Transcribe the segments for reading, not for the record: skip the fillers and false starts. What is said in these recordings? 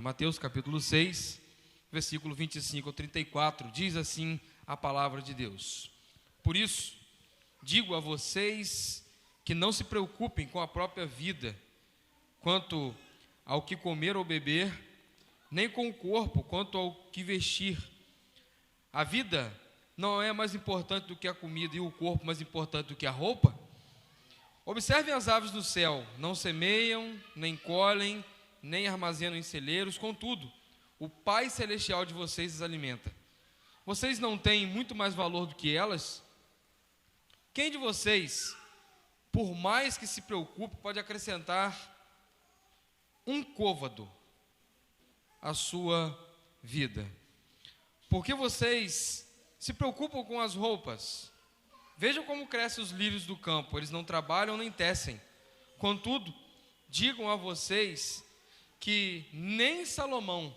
Mateus capítulo 6, versículo 25 ao 34, diz assim a palavra de Deus: Por isso, digo a vocês que não se preocupem com a própria vida, quanto ao que comer ou beber, nem com o corpo, quanto ao que vestir. A vida não é mais importante do que a comida, e o corpo mais importante do que a roupa? Observem as aves do céu, não semeiam, nem colhem, nem armazenam em celeiros, contudo, o Pai Celestial de vocês as alimenta. Vocês não têm muito mais valor do que elas? Quem de vocês, por mais que se preocupe, pode acrescentar um côvado à sua vida? Porque vocês se preocupam com as roupas. Vejam como crescem os lírios do campo, eles não trabalham nem tecem. Contudo, digam a vocês que nem Salomão,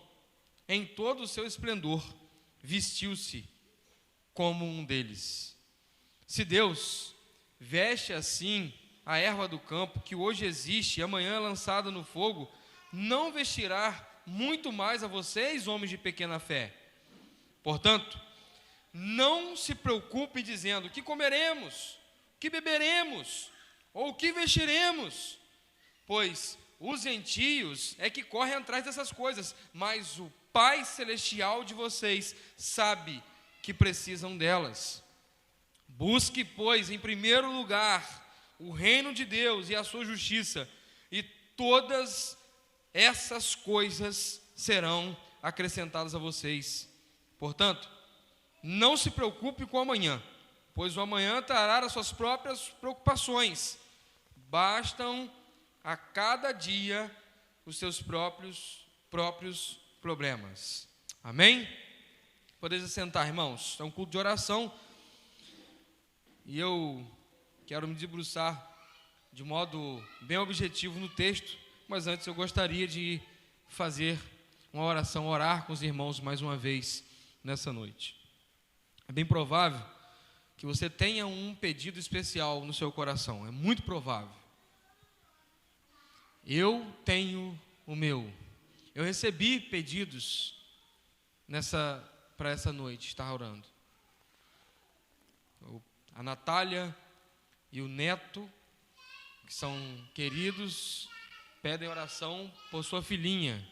em todo o seu esplendor, vestiu-se como um deles. Se Deus veste assim a erva do campo, que hoje existe e amanhã é lançada no fogo, não vestirá muito mais a vocês, homens de pequena fé? Portanto, não se preocupem dizendo: o que comeremos, o que beberemos, ou o que vestiremos, pois os gentios é que correm atrás dessas coisas, mas o Pai Celestial de vocês sabe que precisam delas. Busque, pois, em primeiro lugar o reino de Deus e a sua justiça, e todas essas coisas serão acrescentadas a vocês. Portanto, não se preocupe com o amanhã, pois o amanhã trará as suas próprias preocupações. Bastam a cada dia os seus próprios problemas. Amém? Podeis sentar, irmãos. É um culto de oração e eu quero me debruçar de modo bem objetivo no texto, mas antes eu gostaria de fazer uma oração, orar com os irmãos mais uma vez nessa noite. É bem provável que você tenha um pedido especial no seu coração, é muito provável. Eu tenho o meu. Eu recebi pedidos para essa noite, estar orando. A Natália e o Neto, que são queridos, pedem oração por sua filhinha,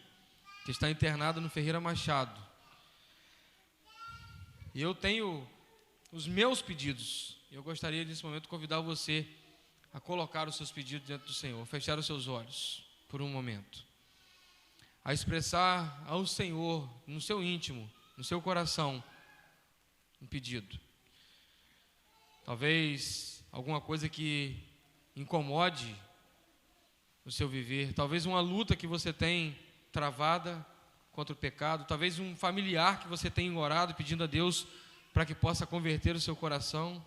que está internada no Ferreira Machado. E eu tenho os meus pedidos. Eu gostaria nesse momento de convidar você a colocar os seus pedidos diante do Senhor, fechar os seus olhos por um momento, a expressar ao Senhor, no seu íntimo, no seu coração, um pedido. Talvez alguma coisa que incomode o seu viver, talvez uma luta que você tem travada contra o pecado, talvez um familiar que você tem orado pedindo a Deus para que possa converter o seu coração,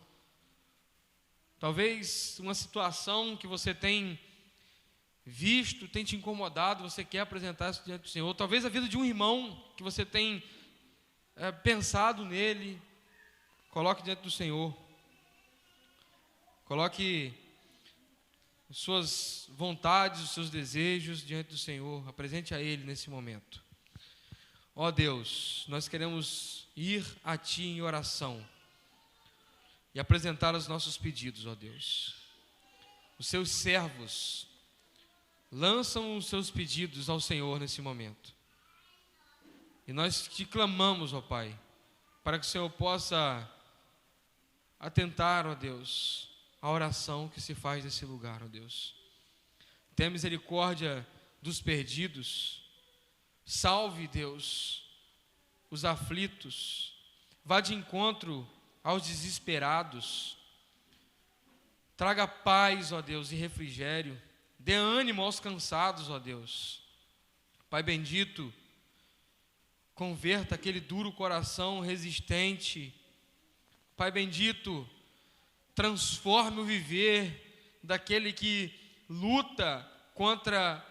talvez uma situação que você tem visto, tem te incomodado, você quer apresentar isso diante do Senhor, talvez a vida de um irmão que você tem pensado nele, coloque diante do Senhor, coloque suas vontades, os seus desejos diante do Senhor, apresente a Ele nesse momento. Ó Deus, nós queremos ir a Ti em oração e apresentar os nossos pedidos, ó Deus. Os seus servos lançam os seus pedidos ao Senhor nesse momento. E nós te clamamos, ó Pai, para que o Senhor possa atentar, ó Deus, a oração que se faz nesse lugar, ó Deus. Tenha misericórdia dos perdidos. Salve, Deus, os aflitos. Vá de encontro aos desesperados. Traga paz, ó Deus, e refrigério. Dê ânimo aos cansados, ó Deus. Pai bendito, converta aquele duro coração resistente. Pai bendito, transforme o viver daquele que luta contra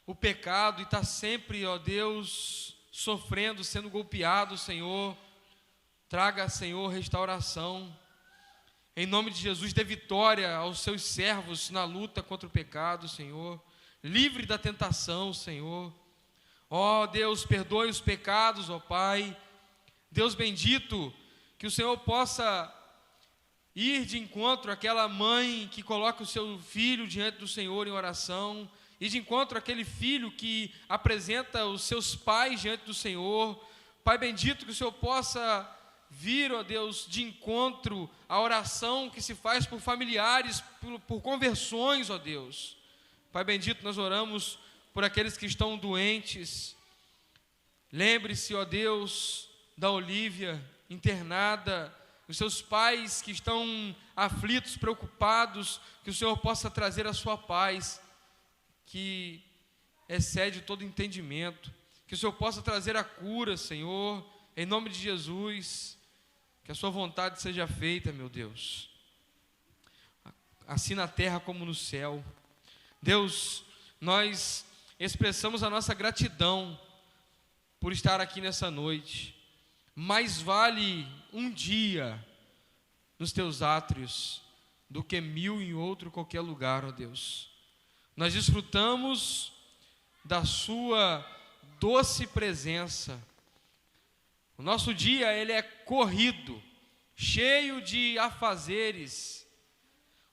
o pecado e está sempre, ó Deus, sofrendo, sendo golpeado, Senhor. Traga, Senhor, restauração. Em nome de Jesus, dê vitória aos seus servos na luta contra o pecado, Senhor. Livre da tentação, Senhor. Ó Deus, perdoe os pecados, ó Pai. Deus bendito, que o Senhor possa ir de encontro àquela mãe que coloca o seu filho diante do Senhor em oração, ir de encontro àquele filho que apresenta os seus pais diante do Senhor. Pai bendito, que o Senhor possa vir, ó Deus, de encontro à oração que se faz por familiares, por conversões, ó Deus. Pai bendito, nós oramos por aqueles que estão doentes. Lembre-se, ó Deus, da Olívia, internada, os seus pais que estão aflitos, preocupados, que o Senhor possa trazer a sua paz, que excede todo entendimento, que o Senhor possa trazer a cura, Senhor, em nome de Jesus, que a sua vontade seja feita, meu Deus, assim na terra como no céu. Deus, nós expressamos a nossa gratidão por estar aqui nessa noite. Mais vale um dia nos teus átrios do que 1000 em outro qualquer lugar, ó Deus. Nós desfrutamos da sua doce presença. O nosso dia, ele é corrido, cheio de afazeres.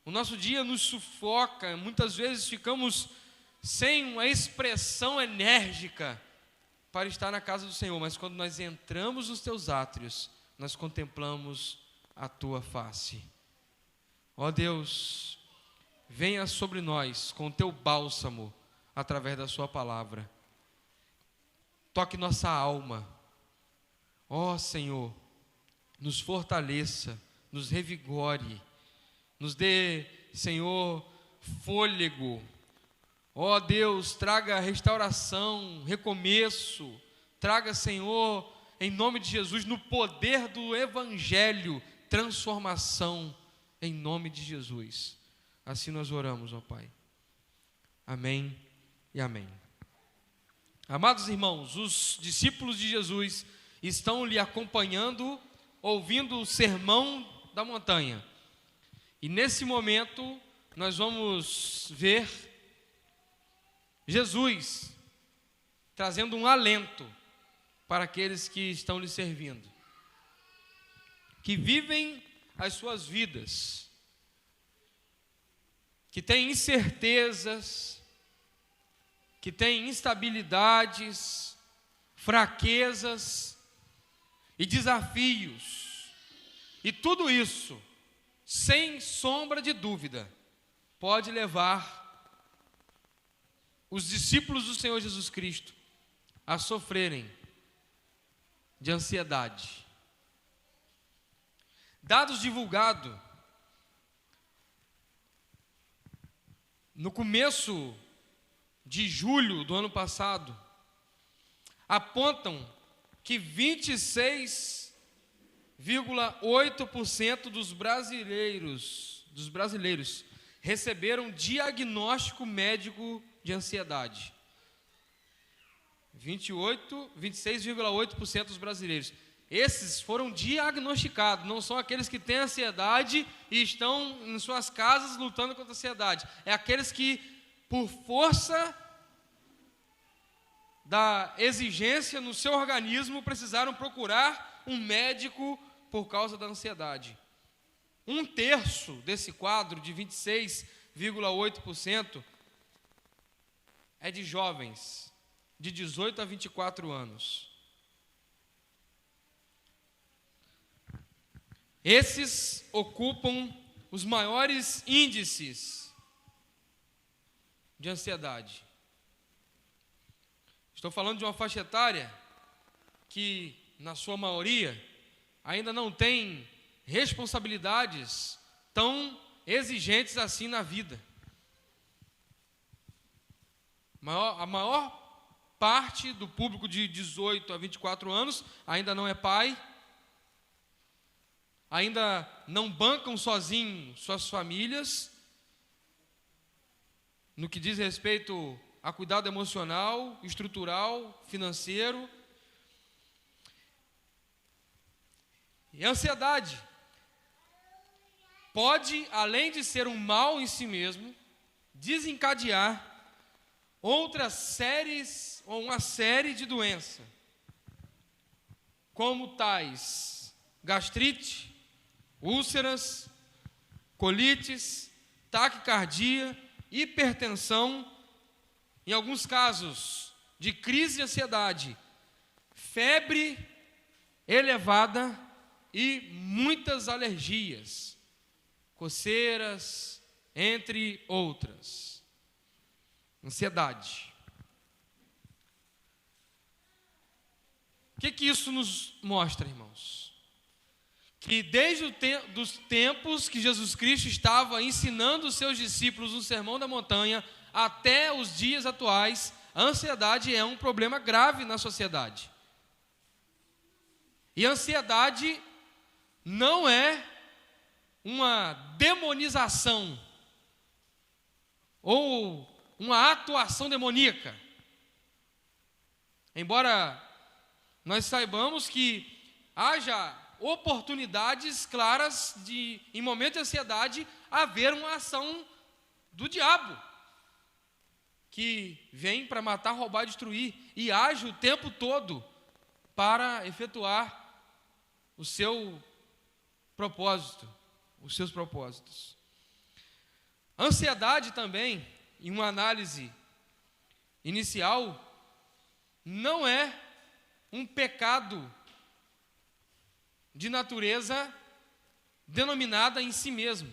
O nosso dia nos sufoca, muitas vezes ficamos sem uma expressão enérgica para estar na casa do Senhor, mas quando nós entramos nos teus átrios, nós contemplamos a tua face. Ó Deus, venha sobre nós com o teu bálsamo através da sua palavra. Toque nossa alma. Ó Senhor, nos fortaleça, nos revigore, nos dê, Senhor, fôlego. Ó Deus, traga restauração, recomeço, traga, Senhor, em nome de Jesus, no poder do Evangelho, transformação, em nome de Jesus. Assim nós oramos, ó Pai. Amém e amém. Amados irmãos, os discípulos de Jesus estão lhe acompanhando, ouvindo o sermão da montanha. E nesse momento, nós vamos ver Jesus trazendo um alento para aqueles que estão lhe servindo, que vivem as suas vidas, que têm incertezas, que têm instabilidades, fraquezas e desafios. E tudo isso, sem sombra de dúvida, pode levar os discípulos do Senhor Jesus Cristo a sofrerem de ansiedade. Dados divulgados no começo de julho do ano passado apontam que 26,8% dos brasileiros receberam diagnóstico médico de ansiedade. 26,8% dos brasileiros. Esses foram diagnosticados, não são aqueles que têm ansiedade e estão em suas casas lutando contra a ansiedade. É aqueles que, por força da exigência no seu organismo, precisaram procurar um médico por causa da ansiedade. 1/3 desse quadro de 26,8% é de jovens de 18 a 24 anos. Esses ocupam os maiores índices de ansiedade. Estou falando de uma faixa etária que, na sua maioria, ainda não tem responsabilidades tão exigentes assim na vida. A maior parte do público de 18 a 24 anos ainda não é pai, ainda não bancam sozinho suas famílias, no que diz respeito a cuidado emocional, estrutural, financeiro. E a ansiedade pode, além de ser um mal em si mesmo, desencadear outras séries ou uma série de doenças, como tais gastrite, úlceras, colites, taquicardia, hipertensão, em alguns casos de crise de ansiedade, febre elevada e muitas alergias, coceiras, entre outras. Ansiedade. O que isso nos mostra, irmãos? Que desde os tempos que Jesus Cristo estava ensinando os seus discípulos no Sermão da Montanha, até os dias atuais, a ansiedade é um problema grave na sociedade. E a ansiedade não é uma demonização ou uma atuação demoníaca. Embora nós saibamos que haja oportunidades claras de, em momentos de ansiedade, haver uma ação do diabo, que vem para matar, roubar e destruir, e age o tempo todo para efetuar o seu propósito, os seus propósitos. Ansiedade também, em uma análise inicial, não é um pecado de natureza denominada em si mesmo.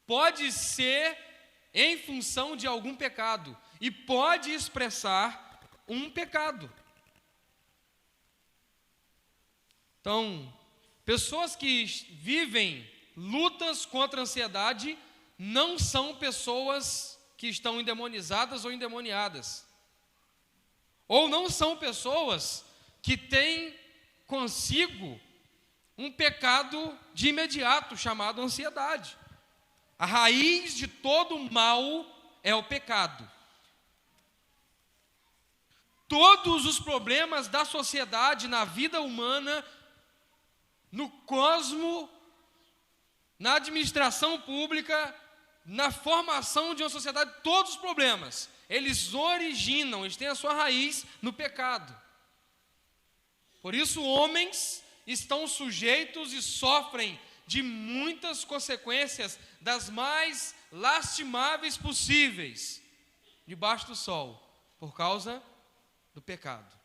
Pode ser em função de algum pecado e pode expressar um pecado. Então, pessoas que vivem lutas contra a ansiedade não são pessoas que estão endemonizadas ou endemoniadas. Ou não são pessoas que têm consigo um pecado de imediato chamado ansiedade. A raiz de todo mal é o pecado. Todos os problemas da sociedade, na vida humana, no cosmo, na administração pública, na formação de uma sociedade, todos os problemas, eles originam, eles têm a sua raiz no pecado. Por isso, homens estão sujeitos e sofrem de muitas consequências, das mais lastimáveis possíveis, debaixo do sol, por causa do pecado.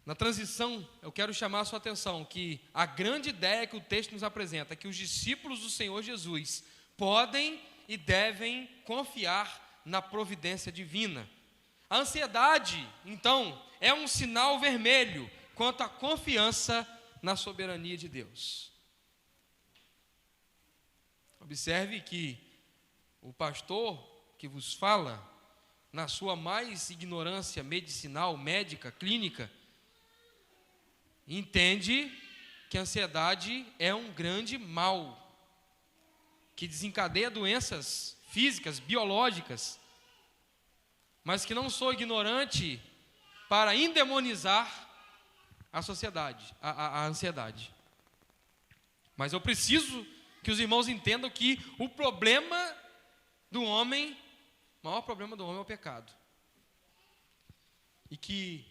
Na transição, eu quero chamar a sua atenção que a grande ideia que o texto nos apresenta é que os discípulos do Senhor Jesus podem e devem confiar na providência divina. A ansiedade, então, é um sinal vermelho quanto à confiança na soberania de Deus. Observe que o pastor que vos fala, na sua mais ignorância medicinal, médica, clínica, entende que a ansiedade é um grande mal, que desencadeia doenças físicas, biológicas, mas que não sou ignorante para endemonizar a sociedade, a ansiedade. Mas eu preciso que os irmãos entendam que o problema do homem, o maior problema do homem é o pecado. E que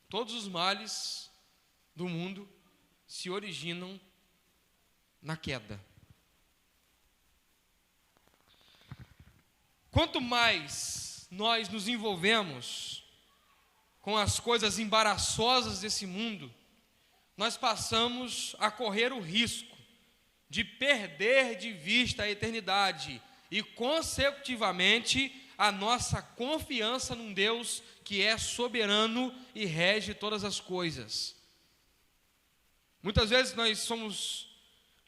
todos os males do mundo se originam na queda. Quanto mais nós nos envolvemos com as coisas embaraçosas desse mundo, nós passamos a correr o risco de perder de vista a eternidade e, consecutivamente, a nossa confiança num Deus que é soberano e rege todas as coisas. Muitas vezes nós somos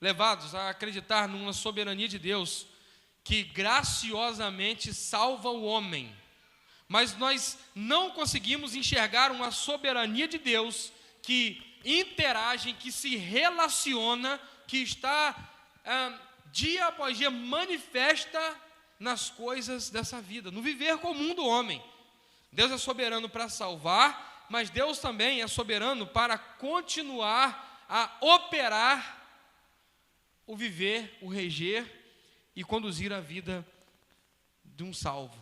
levados a acreditar numa soberania de Deus que graciosamente salva o homem, mas nós não conseguimos enxergar uma soberania de Deus que interage, que se relaciona, que está dia após dia manifesta nas coisas dessa vida, no viver comum do homem. Deus é soberano para salvar, mas Deus também é soberano para continuar a operar o viver, o reger e conduzir a vida de um salvo.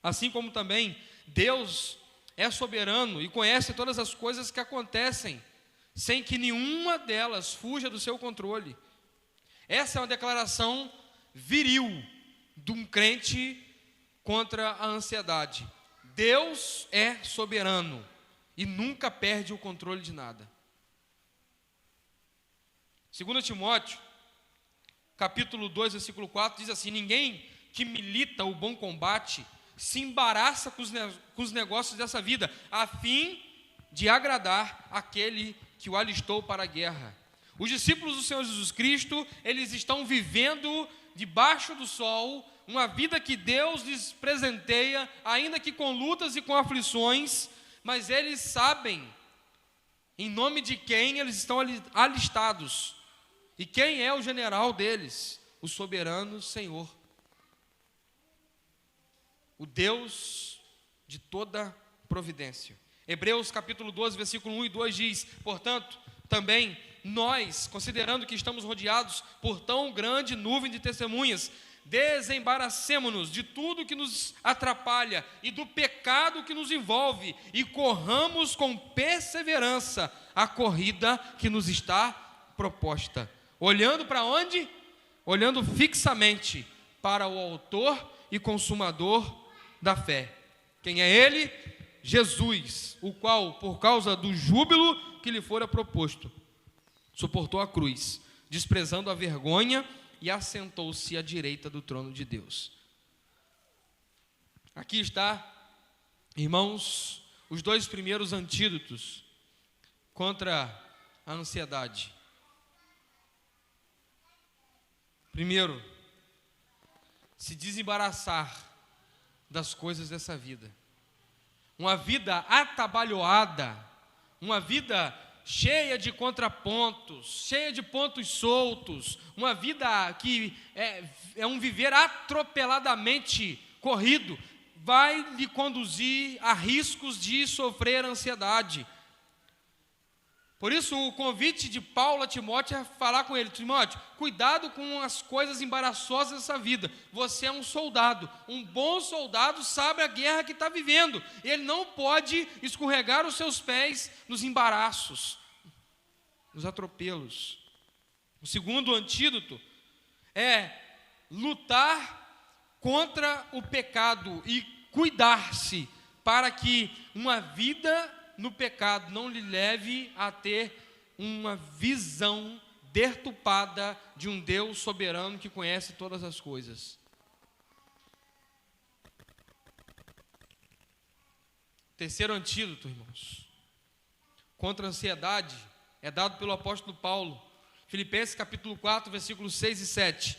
Assim como também Deus é soberano e conhece todas as coisas que acontecem, sem que nenhuma delas fuja do seu controle. Essa é uma declaração viril de um crente contra a ansiedade. Deus é soberano e nunca perde o controle de nada. 2 Timóteo, capítulo 2, versículo 4, diz assim: ninguém que milita o bom combate se embaraça com os negócios dessa vida, a fim de agradar aquele que o alistou para a guerra. Os discípulos do Senhor Jesus Cristo, eles estão vivendo debaixo do sol, uma vida que Deus lhes presenteia, ainda que com lutas e com aflições, mas eles sabem em nome de quem eles estão alistados, e quem é o general deles? O soberano Senhor, o Deus de toda providência. Hebreus capítulo 12, versículo 1 e 2 diz: portanto, também nós, considerando que estamos rodeados por tão grande nuvem de testemunhas, desembaracemo-nos de tudo que nos atrapalha e do pecado que nos envolve, e corramos com perseverança a corrida que nos está proposta. Olhando para onde? Olhando fixamente para o autor e consumador da fé. Quem é ele? Jesus, o qual, por causa do júbilo que lhe fora proposto, suportou a cruz, desprezando a vergonha, e assentou-se à direita do trono de Deus. Aqui está, irmãos, os dois primeiros antídotos contra a ansiedade. Primeiro, se desembaraçar das coisas dessa vida. Uma vida atabalhoada, uma vida cheia de contrapontos, cheia de pontos soltos, uma vida que é um viver atropeladamente corrido, vai lhe conduzir a riscos de sofrer ansiedade. Por isso o convite de Paulo a Timóteo é falar com ele: Timóteo, cuidado com as coisas embaraçosas dessa vida. Você é um soldado, um bom soldado sabe a guerra que está vivendo. Ele não pode escorregar os seus pés nos embaraços, nos atropelos. O segundo antídoto é lutar contra o pecado e cuidar-se para que uma vida no pecado não lhe leve a ter uma visão deturpada de um Deus soberano que conhece todas as coisas. Terceiro antídoto, irmãos, contra a ansiedade, é dado pelo apóstolo Paulo, Filipenses capítulo 4, versículos 6 e 7.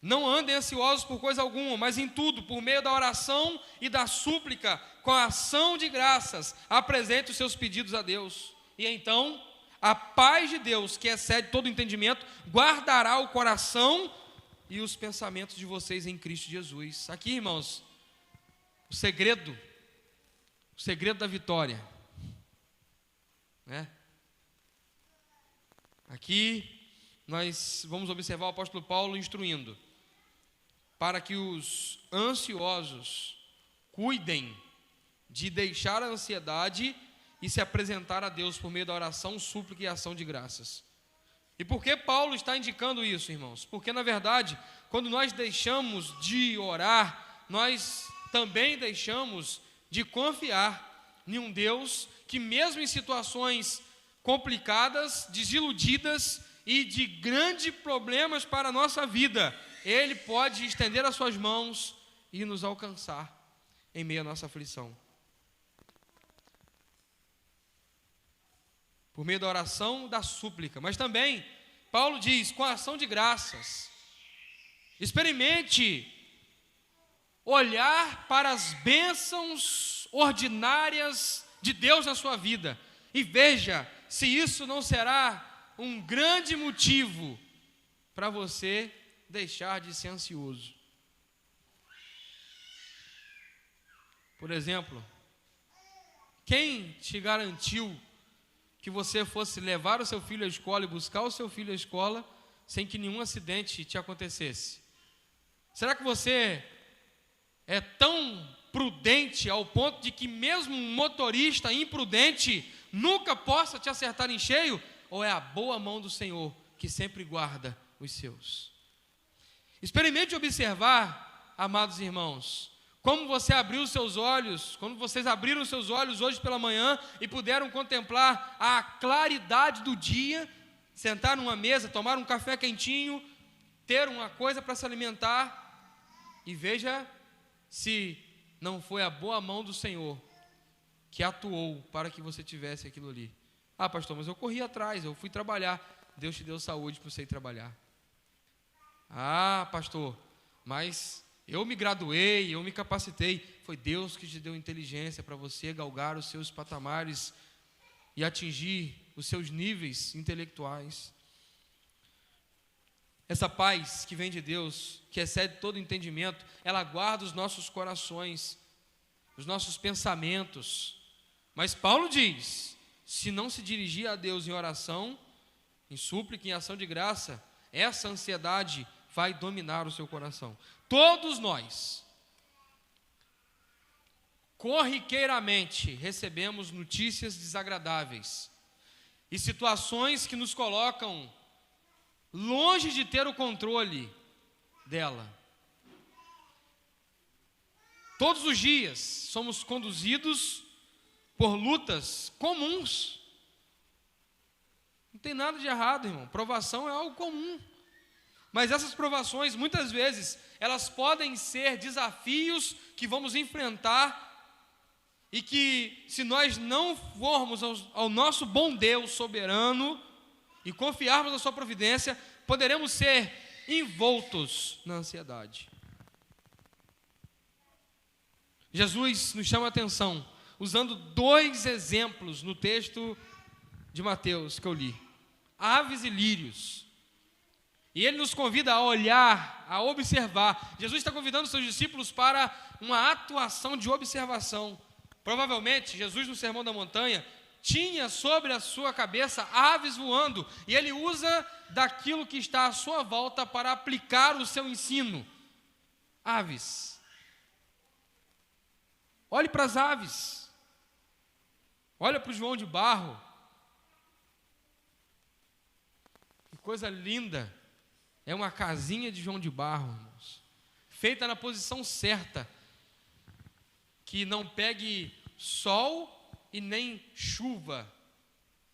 Não andem ansiosos por coisa alguma, mas em tudo, por meio da oração e da súplica, com a ação de graças, apresente os seus pedidos a Deus. E então, a paz de Deus, que excede todo entendimento, guardará o coração e os pensamentos de vocês em Cristo Jesus. Aqui, irmãos, o segredo da vitória, né? Aqui nós vamos observar o apóstolo Paulo instruindo para que os ansiosos cuidem de deixar a ansiedade e se apresentar a Deus por meio da oração, súplica e ação de graças. E por que Paulo está indicando isso, irmãos? Porque, na verdade, quando nós deixamos de orar, nós também deixamos de confiar em um Deus que, mesmo em situações complicadas, desiludidas e de grandes problemas para a nossa vida, Ele pode estender as suas mãos e nos alcançar em meio à nossa aflição. Por meio da oração, da súplica. Mas também, Paulo diz, com a ação de graças. Experimente olhar para as bênçãos ordinárias de Deus na sua vida e veja se isso não será um grande motivo para você deixar de ser ansioso. Por exemplo, quem te garantiu que você fosse levar o seu filho à escola e buscar o seu filho à escola sem que nenhum acidente te acontecesse? Será que você é tão prudente ao ponto de que mesmo um motorista imprudente nunca possa te acertar em cheio? Ou é a boa mão do Senhor que sempre guarda os seus? Experimente observar, amados irmãos, como você abriu os seus olhos, como vocês abriram os seus olhos hoje pela manhã e puderam contemplar a claridade do dia, sentar numa mesa, tomar um café quentinho, ter uma coisa para se alimentar, e veja se não foi a boa mão do Senhor que atuou para que você tivesse aquilo ali. Ah, pastor, mas eu corri atrás, eu fui trabalhar. Deus te deu saúde para você ir trabalhar. Ah, pastor, mas eu me graduei, eu me capacitei. Foi Deus que te deu inteligência para você galgar os seus patamares e atingir os seus níveis intelectuais. Essa paz que vem de Deus, que excede todo entendimento, ela guarda os nossos corações, os nossos pensamentos. Mas Paulo diz, se não se dirigir a Deus em oração, em súplica, em ação de graça, essa ansiedade vai dominar o seu coração. Todos nós, corriqueiramente, recebemos notícias desagradáveis e situações que nos colocam longe de ter o controle dela. Todos os dias somos conduzidos por lutas comuns. Não tem nada de errado, irmão. Provação é algo comum. Mas essas provações, muitas vezes, elas podem ser desafios que vamos enfrentar e que, se nós não formos ao nosso bom Deus soberano e confiarmos na sua providência, poderemos ser envoltos na ansiedade. Jesus nos chama a atenção, usando 2 exemplos no texto de Mateus que eu li. Aves e lírios. E ele nos convida a olhar, a observar. Jesus está convidando seus discípulos para uma atuação de observação. Provavelmente, Jesus no Sermão da Montanha tinha sobre a sua cabeça aves voando, e ele usa daquilo que está à sua volta para aplicar o seu ensino. Aves. Olhe para as aves. Olha para o João de Barro. Que coisa linda. É uma casinha de João de Barro, irmãos, feita na posição certa, que não pegue sol e nem chuva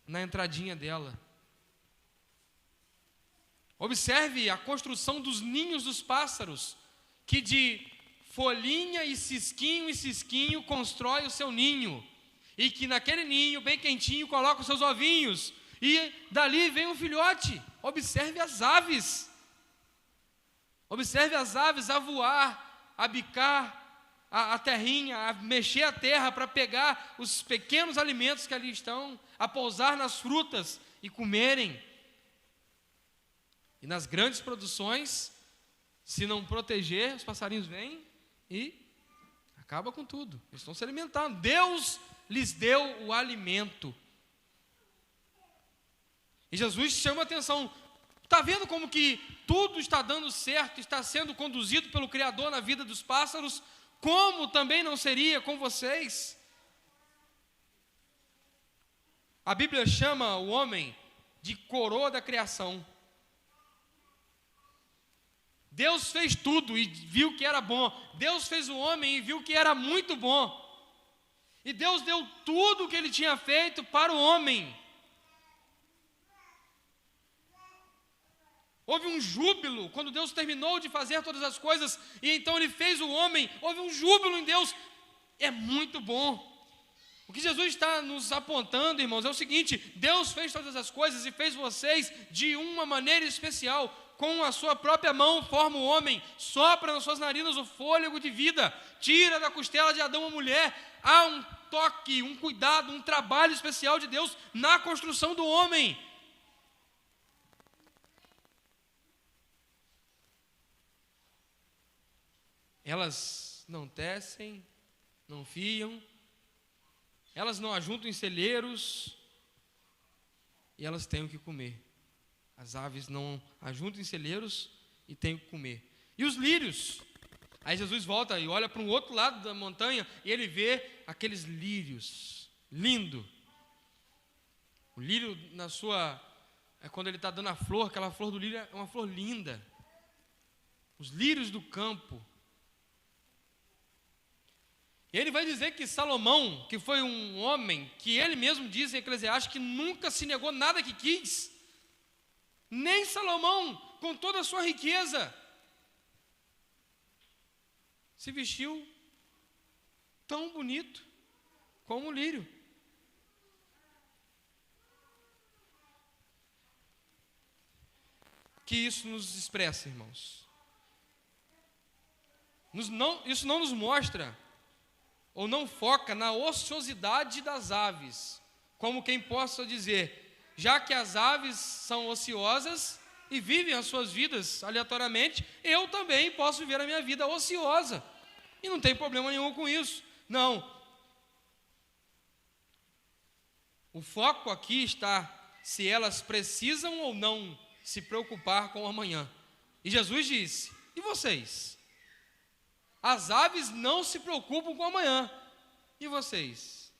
na entradinha dela. Observe a construção dos ninhos dos pássaros, que de folhinha e cisquinho constrói o seu ninho, e que naquele ninho bem quentinho coloca os seus ovinhos, e dali vem um filhote. Observe as aves. Observe as aves a voar, a bicar a terrinha, a mexer a terra para pegar os pequenos alimentos que ali estão, a pousar nas frutas e comerem. E nas grandes produções, se não proteger, os passarinhos vêm e acaba com tudo. Eles estão se alimentando. Deus lhes deu o alimento. E Jesus chama a atenção. Está vendo como que tudo está dando certo, está sendo conduzido pelo Criador na vida dos pássaros? Como também não seria com vocês? A Bíblia chama o homem de coroa da criação. Deus fez tudo e viu que era bom. Deus fez o homem e viu que era muito bom. E Deus deu tudo o que ele tinha feito para o homem. Houve um júbilo quando Deus terminou de fazer todas as coisas, e então ele fez o homem. Houve um júbilo em Deus. É muito bom. O que Jesus está nos apontando, irmãos, é o seguinte: Deus fez todas as coisas e fez vocês de uma maneira especial. Com a sua própria mão forma o homem, sopra nas suas narinas o fôlego de vida, tira da costela de Adão a mulher. Há um toque, um cuidado, um trabalho especial de Deus na construção do homem. Elas não tecem, não fiam, elas não ajuntam em celeiros, e elas têm o que comer. As aves não ajuntam em celeiros e têm o que comer. E os lírios. Aí Jesus volta e olha para um outro lado da montanha e ele vê aqueles lírios. Lindo. O lírio quando ele está dando a flor, aquela flor do lírio é uma flor linda. Os lírios do campo. E ele vai dizer que Salomão, que foi um homem, que ele mesmo diz em Eclesiastes, que nunca se negou nada que quis. Nem Salomão, com toda a sua riqueza, se vestiu tão bonito como o lírio. Que isso nos expressa, irmãos? Isso não nos mostra, ou não foca na ociosidade das aves, como quem possa dizer, já que as aves são ociosas e vivem as suas vidas aleatoriamente, eu também posso viver a minha vida ociosa, e não tem problema nenhum com isso. Não. O foco aqui está se elas precisam ou não se preocupar com o amanhã. E Jesus disse, e vocês? As aves não se preocupam com o amanhã. E vocês?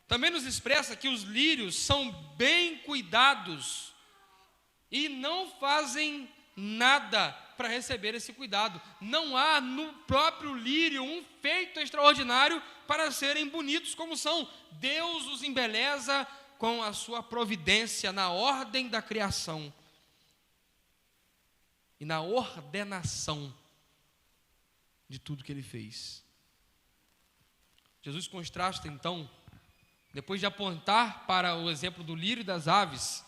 Também nos expressa que os lírios são bem cuidados e não fazem nada para receber esse cuidado. Não há no próprio lírio um feito extraordinário para serem bonitos como são. Deus os embeleza com a sua providência na ordem da criação e na ordenação de tudo que ele fez. Jesus contrasta então, depois de apontar para o exemplo do lírio e das aves,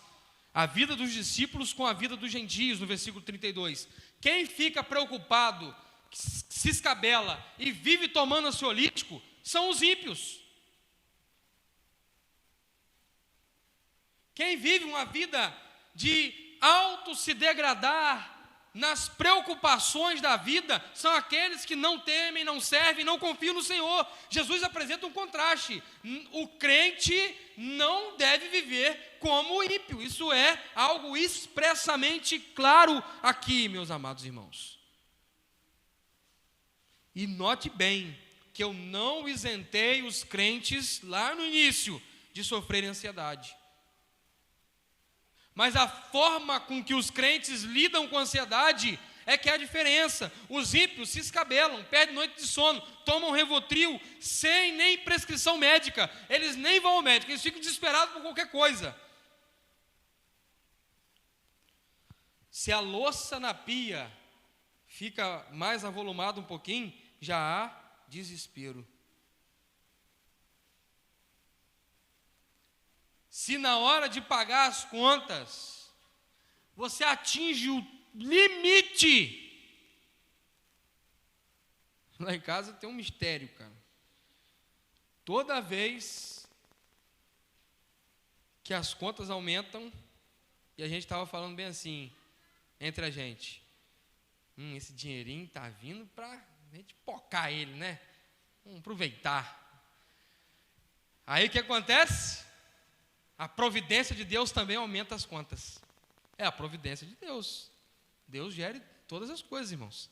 a vida dos discípulos com a vida dos gentios, no versículo 32. Quem fica preocupado, se escabela e vive tomando ansiolítico, são os ímpios. Quem vive uma vida de auto se degradar nas preocupações da vida, são aqueles que não temem, não servem, não confiam no Senhor. Jesus apresenta um contraste. O crente não deve viver como o ímpio. Isso é algo expressamente claro aqui, meus amados irmãos. E note bem que eu não isentei os crentes lá no início de sofrerem ansiedade. Mas a forma com que os crentes lidam com a ansiedade é que é a diferença. Os ímpios se escabelam, perdem noite de sono, tomam Rivotril sem nem prescrição médica. Eles nem vão ao médico, eles ficam desesperados por qualquer coisa. Se a louça na pia fica mais avolumada um pouquinho, já há desespero. Se na hora de pagar as contas, você atinge o limite. Lá em casa tem um mistério, cara. Toda vez que as contas aumentam, e a gente estava falando bem assim, entre a gente, esse dinheirinho está vindo para a gente pocar ele, né? Vamos aproveitar. Aí o que acontece? A providência de Deus também aumenta as contas. É a providência de Deus. Deus gere todas as coisas, irmãos.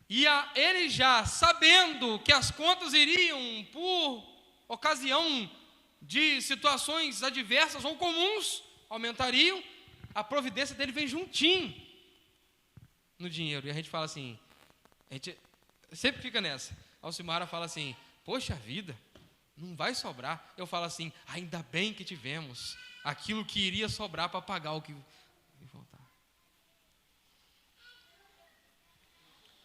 E ele já sabendo que as contas iriam por ocasião de situações adversas ou comuns, aumentariam, a providência dele vem juntinho no dinheiro. E a gente fala assim, a gente sempre fica nessa. A Alcimara fala assim, poxa vida, não vai sobrar. Eu falo assim, ainda bem que tivemos aquilo que iria sobrar para pagar o que faltar.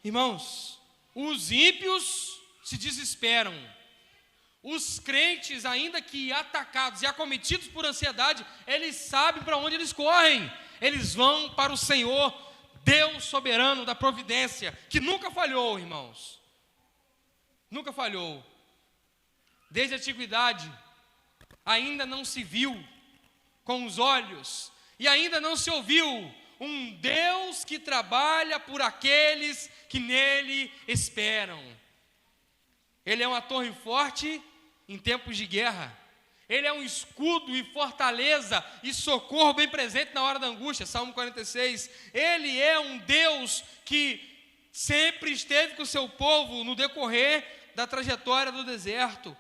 Irmãos, os ímpios se desesperam. Os crentes, ainda que atacados e acometidos por ansiedade, eles sabem para onde eles correm. Eles vão para o Senhor, Deus soberano da providência, que nunca falhou, irmãos. Nunca falhou. Desde a antiguidade, ainda não se viu com os olhos, e ainda não se ouviu um Deus que trabalha por aqueles que nele esperam. Ele é uma torre forte em tempos de guerra. Ele é um escudo e fortaleza e socorro bem presente na hora da angústia. Salmo 46. Ele é um Deus que sempre esteve com o seu povo no decorrer da trajetória do deserto.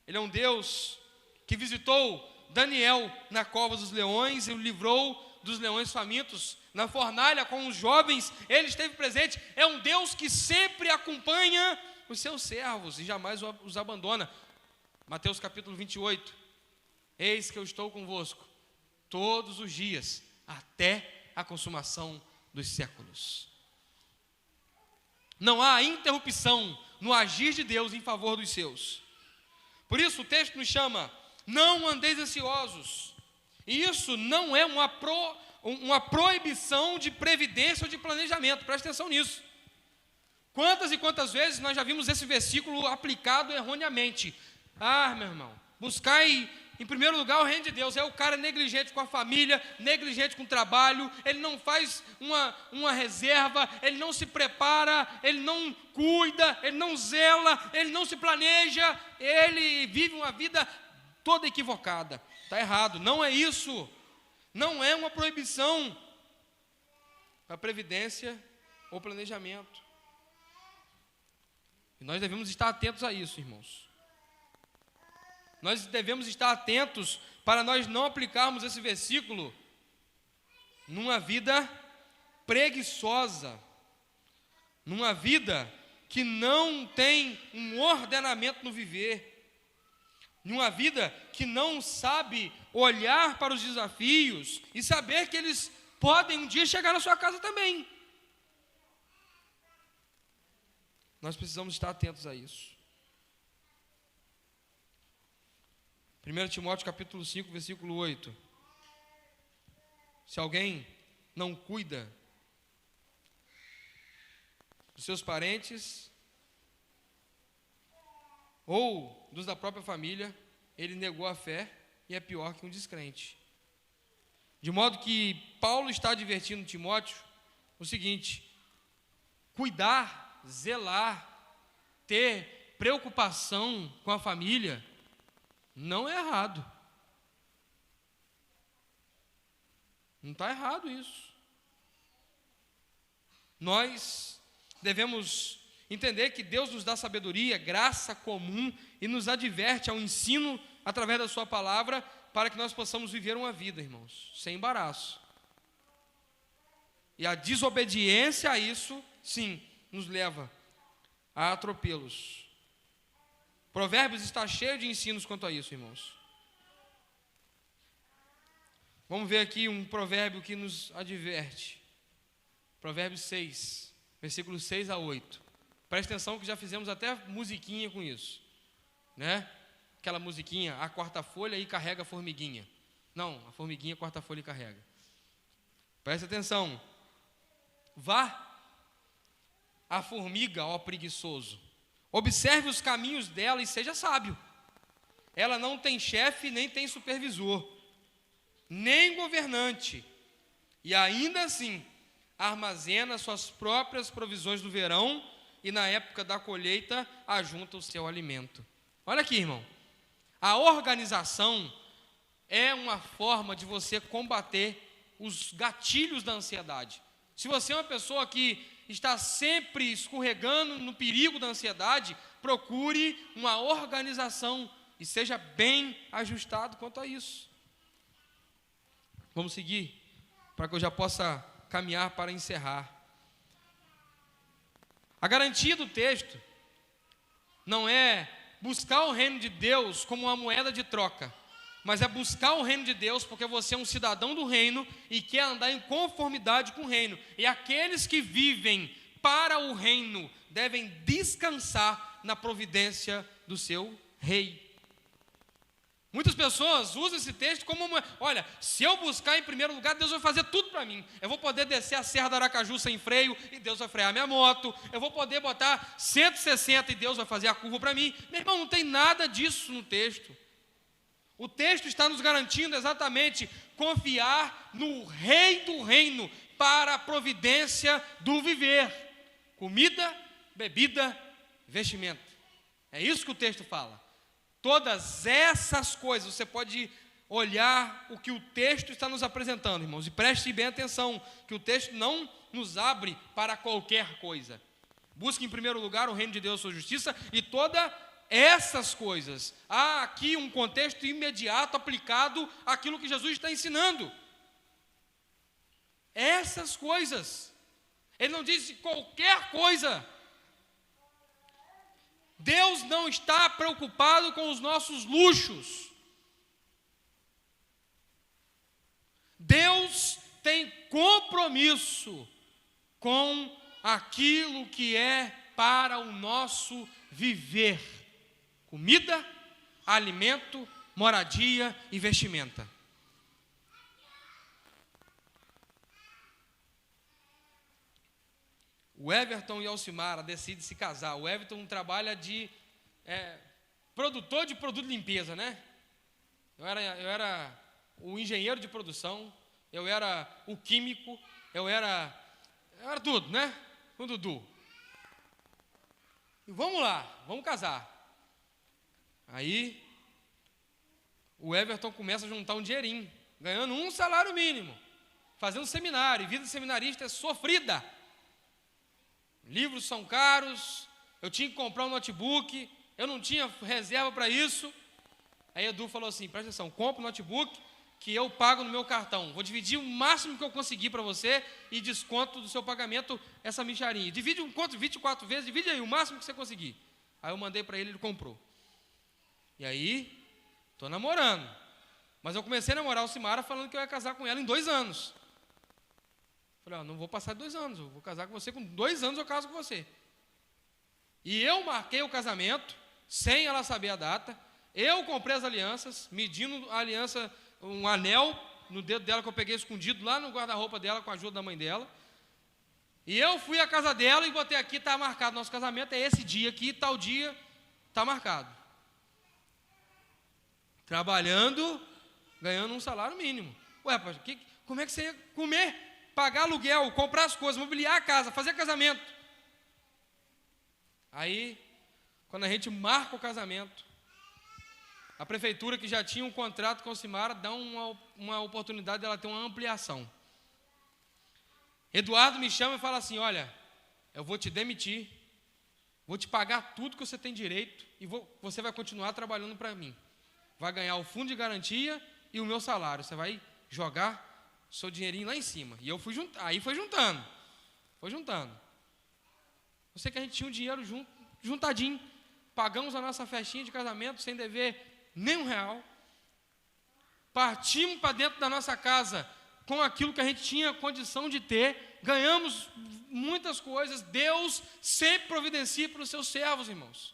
Ele é um Deus que visitou Daniel na cova dos leões e o livrou dos leões famintos. Na fornalha com os jovens, ele esteve presente. É um Deus que sempre acompanha os seus servos e jamais os abandona. Mateus capítulo 28. Eis que eu estou convosco todos os dias, até a consumação dos séculos. Não há interrupção no agir de Deus em favor dos seus. Por isso o texto nos chama: não andeis ansiosos. E isso não é uma proibição de previdência ou de planejamento. Presta atenção nisso. Quantas e quantas vezes nós já vimos esse versículo aplicado erroneamente? Meu irmão, buscai em primeiro lugar o reino de Deus. É o cara negligente com a família, negligente com o trabalho, ele não faz uma reserva, ele não se prepara, ele não cuida, ele não zela, ele não se planeja, ele vive uma vida toda equivocada. Está errado, não é isso. Não é uma proibição para previdência ou planejamento. E nós devemos estar atentos a isso, irmãos. Nós devemos estar atentos para nós não aplicarmos esse versículo numa vida preguiçosa, numa vida que não tem um ordenamento no viver, numa vida que não sabe olhar para os desafios e saber que eles podem um dia chegar na sua casa também. Nós precisamos estar atentos a isso. 1 Timóteo capítulo 5, versículo 8. Se alguém não cuida dos seus parentes ou dos da própria família, ele negou a fé e é pior que um descrente. De modo que Paulo está advertindo Timóteo o seguinte: cuidar, zelar, ter preocupação com a família não é errado. Não está errado isso. Nós devemos entender que Deus nos dá sabedoria, graça comum e nos adverte ao ensino através da sua palavra para que nós possamos viver uma vida, irmãos, sem embaraço. E a desobediência a isso, sim, nos leva a atropelos. Provérbios está cheio de ensinos quanto a isso, irmãos. Vamos ver aqui um provérbio que nos adverte. Provérbios 6, versículos 6 a 8. Presta atenção que já fizemos até musiquinha com isso, né? Aquela musiquinha, a corta folha e carrega a formiguinha. Não, a formiguinha corta a folha e carrega. Presta atenção. Vá a formiga, ó preguiçoso. Observe os caminhos dela e seja sábio. Ela não tem chefe, nem tem supervisor, nem governante. E ainda assim, armazena suas próprias provisões do verão e na época da colheita ajunta o seu alimento. Olha aqui, irmão. A organização é uma forma de você combater os gatilhos da ansiedade. Se você é uma pessoa que está sempre escorregando no perigo da ansiedade, procure uma organização e seja bem ajustado quanto a isso. Vamos seguir, para que eu já possa caminhar para encerrar. A garantia do texto não é buscar o reino de Deus como uma moeda de troca, mas é buscar o reino de Deus porque você é um cidadão do reino e quer andar em conformidade com o reino. E aqueles que vivem para o reino devem descansar na providência do seu rei. Muitas pessoas usam esse texto como olha, se eu buscar em primeiro lugar, Deus vai fazer tudo para mim. Eu vou poder descer a Serra do Aracaju sem freio e Deus vai frear minha moto. Eu vou poder botar 160 e Deus vai fazer a curva para mim. Meu irmão, não tem nada disso no texto. O texto está nos garantindo exatamente confiar no Rei do Reino para a providência do viver. Comida, bebida, vestimento. É isso que o texto fala. Todas essas coisas, você pode olhar o que o texto está nos apresentando, irmãos, e preste bem atenção, que o texto não nos abre para qualquer coisa. Busque em primeiro lugar o reino de Deus e sua justiça, e todas essas coisas. Há aqui um contexto imediato aplicado àquilo que Jesus está ensinando. Essas coisas. Ele não disse qualquer coisa. Deus não está preocupado com os nossos luxos. Deus tem compromisso com aquilo que é para o nosso viver: comida, alimento, moradia e vestimenta. O Everton e a Alcimara decidem se casar. O Everton trabalha de produtor de produto de limpeza, né? Eu era o engenheiro de produção, eu era o químico, eu era tudo, né? Com o Dudu. E vamos lá, vamos casar. Aí, o Everton começa a juntar um dinheirinho, ganhando um salário mínimo, fazendo seminário, e vida de seminarista é sofrida. Livros são caros, eu tinha que comprar um notebook, eu não tinha reserva para isso. Aí Edu falou assim: presta atenção, compra um notebook que eu pago no meu cartão, vou dividir o máximo que eu conseguir para você e desconto do seu pagamento essa micharinha. Divide um quanto? 24 vezes, divide aí o máximo que você conseguir. Aí eu mandei para ele, ele comprou. E aí, estou namorando. Mas eu comecei a namorar o Alcimara falando que eu ia casar com ela em 2 anos. Falei, não vou passar 2 anos, eu vou casar com você, com 2 anos eu caso com você. E eu marquei o casamento, sem ela saber a data. Eu comprei as alianças, medindo a aliança, um anel no dedo dela que eu peguei escondido lá no guarda-roupa dela com a ajuda da mãe dela. E eu fui à casa dela e botei aqui, está marcado nosso casamento, é esse dia aqui, tal dia, está marcado. Trabalhando, ganhando um salário mínimo. Ué, pastor, como é que você ia comer, pagar aluguel, comprar as coisas, mobiliar a casa, fazer casamento? Aí, quando a gente marca o casamento, a prefeitura, que já tinha um contrato com a Alcimara, dá uma oportunidade dela ter uma ampliação. Eduardo me chama e fala assim: olha, eu vou te demitir, vou te pagar tudo que você tem direito e você vai continuar trabalhando para mim. Vai ganhar o fundo de garantia e o meu salário. Você vai jogar seu dinheirinho lá em cima. E eu fui aí foi juntando. Eu sei que a gente tinha um dinheiro juntadinho. Pagamos a nossa festinha de casamento sem dever nem R$1. Partimos para dentro da nossa casa com aquilo que a gente tinha condição de ter. Ganhamos muitas coisas. Deus sempre providencia para os seus servos, irmãos.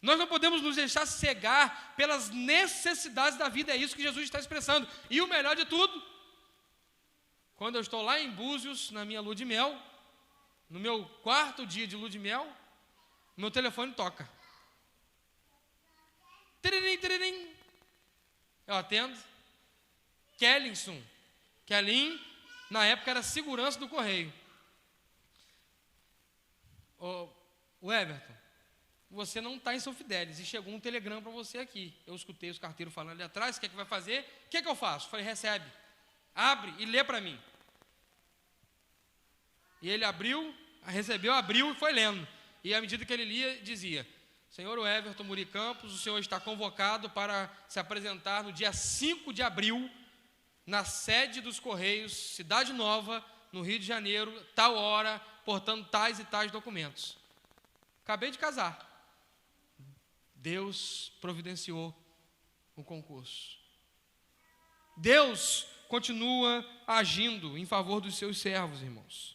Nós não podemos nos deixar cegar pelas necessidades da vida. É isso que Jesus está expressando. E o melhor de tudo, quando eu estou lá em Búzios, na minha lua de mel, no meu 4º dia de lua de mel, meu telefone toca. Tiririm, tiririm. Eu atendo. Kelly, na época, era segurança do correio. O Everton, você não está em São Fidélis e chegou um telegrama para você aqui. Eu escutei os carteiros falando ali atrás: o que é que vai fazer? O que é que eu faço? Falei: recebe, abre e lê para mim. E ele recebeu, abriu e foi lendo. E à medida que ele lia, dizia: senhor Everton Muri Campos, o senhor está convocado para se apresentar no dia 5 de abril, na sede dos Correios, Cidade Nova, no Rio de Janeiro, tal hora, portando tais e tais documentos. Acabei de casar. Deus providenciou o concurso. Deus continua agindo em favor dos seus servos, irmãos.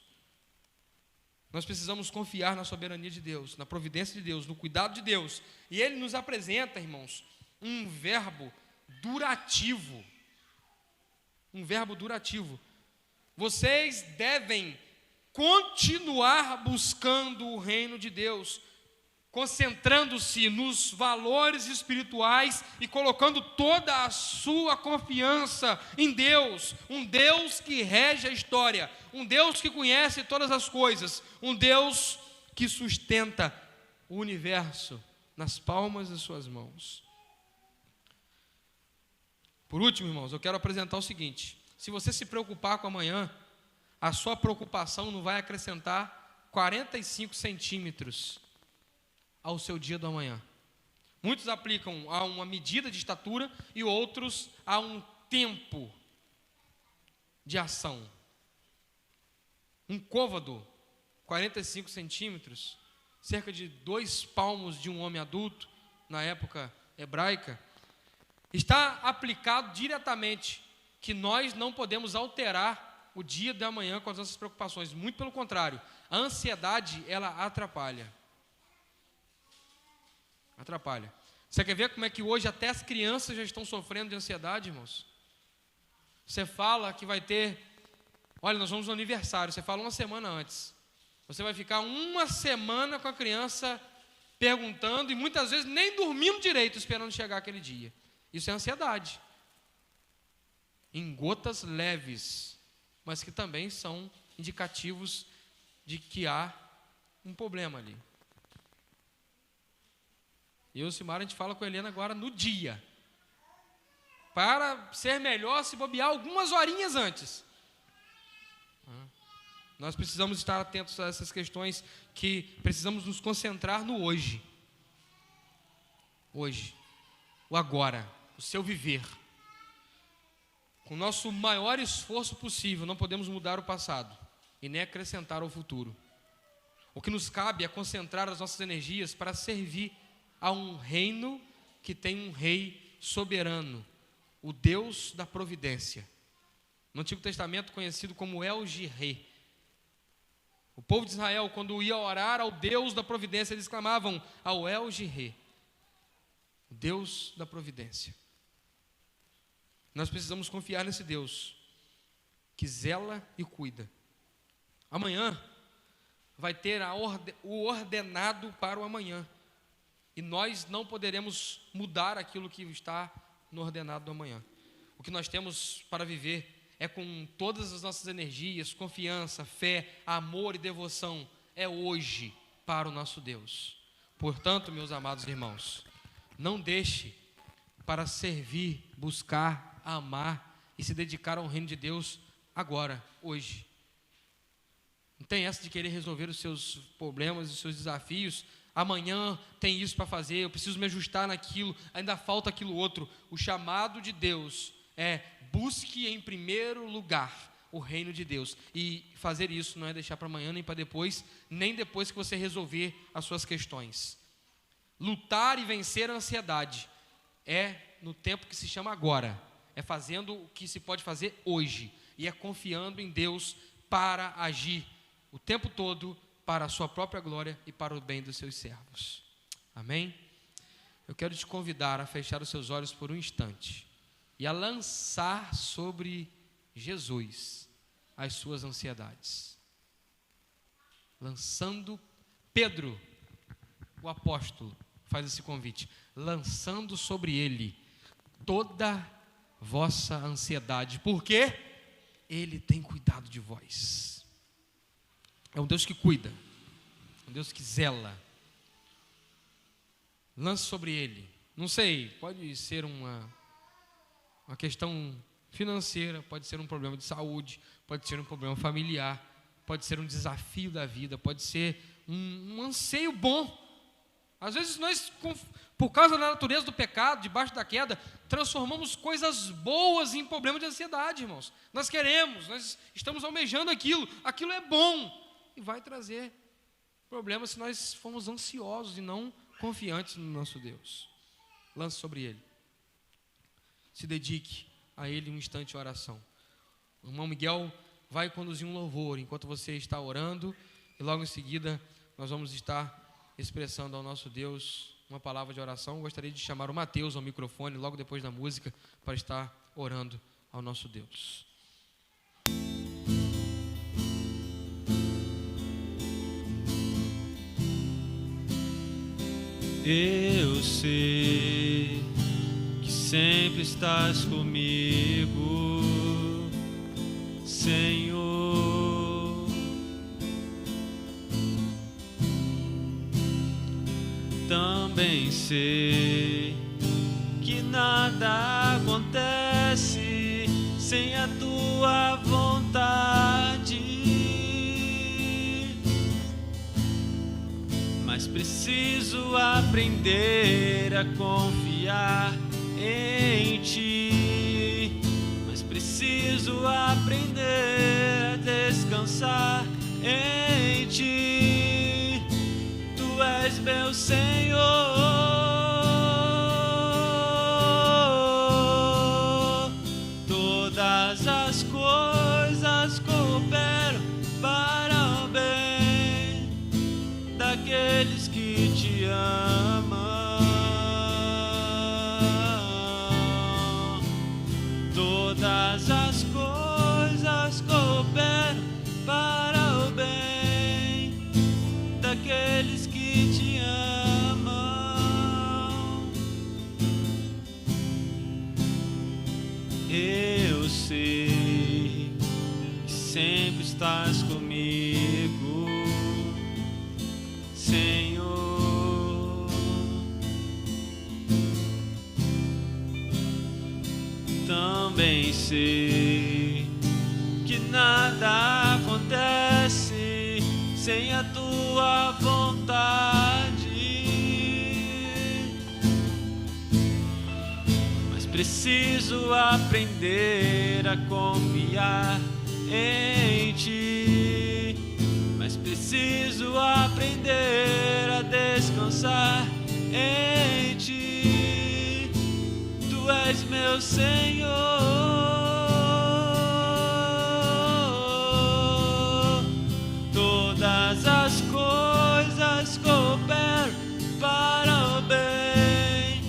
Nós precisamos confiar na soberania de Deus, na providência de Deus, no cuidado de Deus. E Ele nos apresenta, irmãos, um verbo durativo. Um verbo durativo. Vocês devem continuar buscando o reino de Deus, concentrando-se nos valores espirituais e colocando toda a sua confiança em Deus, um Deus que rege a história, um Deus que conhece todas as coisas, um Deus que sustenta o universo nas palmas das suas mãos. Por último, irmãos, eu quero apresentar o seguinte: se você se preocupar com amanhã, a sua preocupação não vai acrescentar 45 centímetros ao seu dia do amanhã. Muitos aplicam a uma medida de estatura e outros a um tempo de ação. Um côvado, 45 centímetros, cerca de 2 palmos de um homem adulto, na época hebraica, está aplicado diretamente que nós não podemos alterar o dia de amanhã com as nossas preocupações. Muito pelo contrário, a ansiedade, ela atrapalha. Atrapalha. Você quer ver como é que hoje até as crianças já estão sofrendo de ansiedade, irmãos? Você fala que vai ter, olha, nós vamos no aniversário, você fala uma semana antes. Você vai ficar uma semana com a criança perguntando e muitas vezes nem dormindo direito esperando chegar aquele dia. Isso é ansiedade. Em gotas leves, mas que também são indicativos de que há um problema ali. Eu e o Simara, a gente fala com a Helena agora no dia, para ser melhor se bobear algumas horinhas antes. Nós precisamos estar atentos a essas questões, que precisamos nos concentrar no hoje. Hoje, o agora, o seu viver. Com o nosso maior esforço possível, não podemos mudar o passado e nem acrescentar ao futuro. O que nos cabe é concentrar as nossas energias para servir a um reino que tem um rei soberano, o Deus da providência. No Antigo Testamento, conhecido como El-Jireh. O povo de Israel, quando ia orar ao Deus da providência, eles clamavam ao El-Jireh, o Deus da providência. Nós precisamos confiar nesse Deus que zela e cuida. Amanhã vai ter o ordenado para o amanhã. E nós não poderemos mudar aquilo que está no ordenado do amanhã. O que nós temos para viver é com todas as nossas energias, confiança, fé, amor e devoção. É hoje para o nosso Deus. Portanto, meus amados irmãos, não deixe para servir, buscar, amar e se dedicar ao reino de Deus agora, hoje. Não tem essa de querer resolver os seus problemas, os seus desafios. Amanhã tem isso para fazer, eu preciso me ajustar naquilo, ainda falta aquilo outro. O chamado de Deus é: busque em primeiro lugar o reino de Deus. E fazer isso não é deixar para amanhã, nem para depois, nem depois que você resolver as suas questões. Lutar e vencer a ansiedade é no tempo que se chama agora. É fazendo o que se pode fazer hoje. E é confiando em Deus para agir o tempo todo para a sua própria glória e para o bem dos seus servos. Amém? Eu quero te convidar a fechar os seus olhos por um instante e a lançar sobre Jesus as suas ansiedades. Lançando, Pedro, o apóstolo, faz esse convite, lançando sobre ele toda vossa ansiedade, porque ele tem cuidado de vós. É um Deus que cuida, um Deus que zela. Lance sobre ele. Não sei, pode ser uma questão financeira, pode ser um problema de saúde, pode ser um problema familiar, pode ser um desafio da vida, pode ser um anseio bom. Às vezes nós, por causa da natureza do pecado, debaixo da queda, transformamos coisas boas em problema de ansiedade, irmãos. Nós queremos, nós estamos almejando aquilo é bom. E vai trazer problemas se nós formos ansiosos e não confiantes no nosso Deus. Lance sobre ele. Se dedique a ele um instante de oração. O irmão Miguel vai conduzir um louvor enquanto você está orando, e logo em seguida nós vamos estar expressando ao nosso Deus uma palavra de oração. Eu gostaria de chamar o Mateus ao microfone logo depois da música para estar orando ao nosso Deus. Eu sei que sempre estás comigo, Senhor. Também sei que nada acontece sem a tua vontade, mas preciso aprender a confiar em ti, mas preciso aprender a descansar em ti. Tu és meu Senhor, todas as coisas cooperam para o bem daqueles que te amam. Todas as coisas cooperam para o bem daqueles que te amam. Eu sei que sempre estás comigo, Senhor. Também sei que nada acontece sem a tua vontade, mas preciso aprender a confiar em ti, mas preciso aprender a descansar em ti. Tu és meu Senhor, todas as coisas cooperam para o bem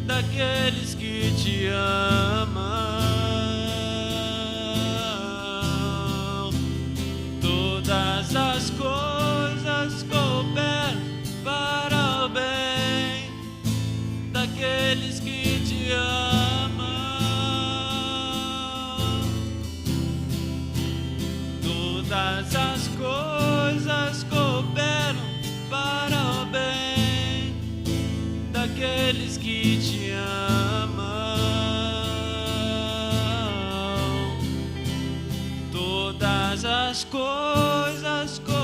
daqueles que te amam. Todas as coisas cooperam para o bem daqueles que te amam. Todas as coisas cooperam para o bem daqueles que te amam. Todas as coisas cooperam